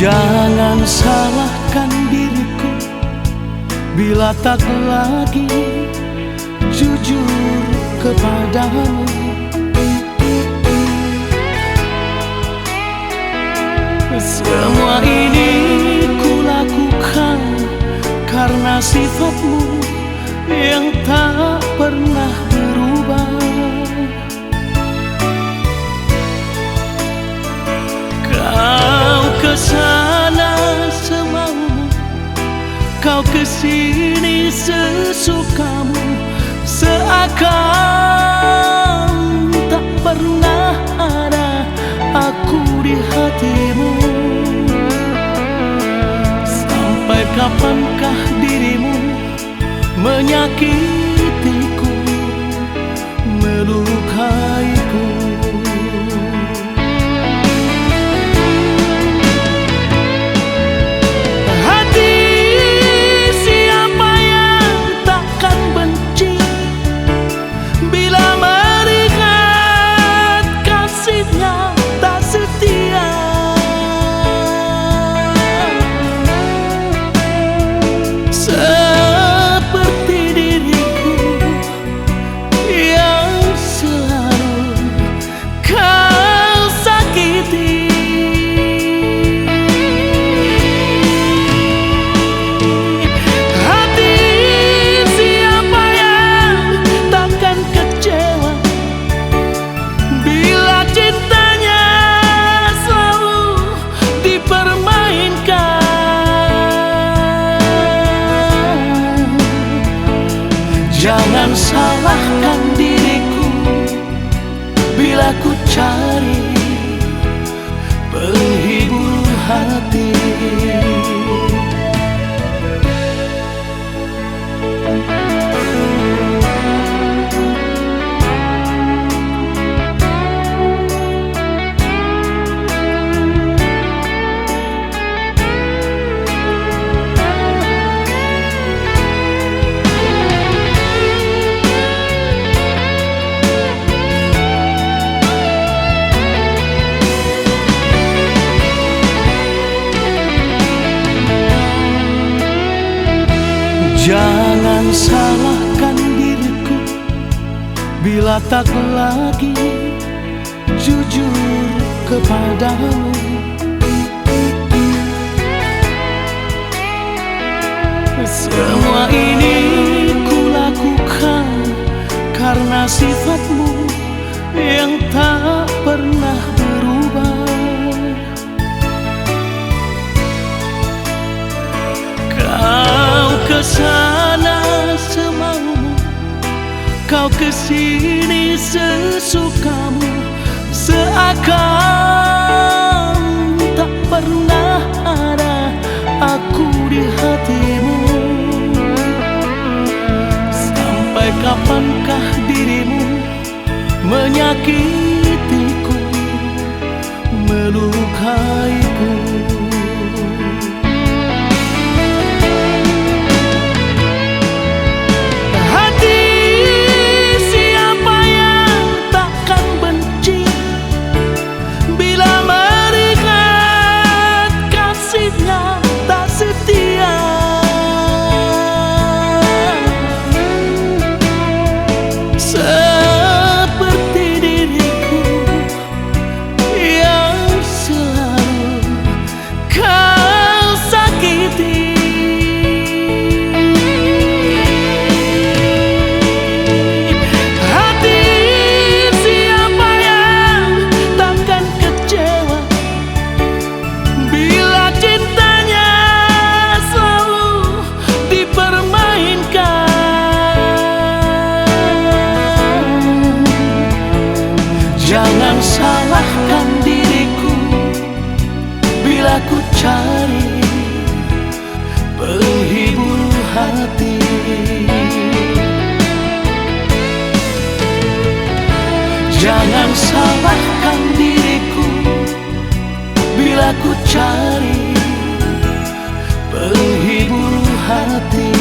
Jangan salahkan diriku bila tak lagi jujur kepadamu. Semua ini kulakukan karena sifatmu yang tak pernah berubah. Kau kesana semaumu, kau kesini sesukamu, seakan tak pernah ada aku di hatimu. Sampai kapankah dirimu menyakitiku, melukaiku? Jangan salahkan diriku bila ku cari penghibur hati. Jangan salahkan diriku bila tak lagi jujur kepadamu. Semua ini kulakukan karena sifatmu yang tak pernah berubah. Kesana semaumu, kau kesini sesukamu, seakan tak pernah ada aku di hatimu. Sampai kapankah dirimu menyakitiku, melukaiku? Seperti diriku yang selalu kau sakiti. Hati siapa yang takkan kecewa bila cintanya selalu dipermainkan. Jangan salahkan diriku bila ku cari penghibur hati. Jangan salahkan diriku bila ku cari penghibur hati.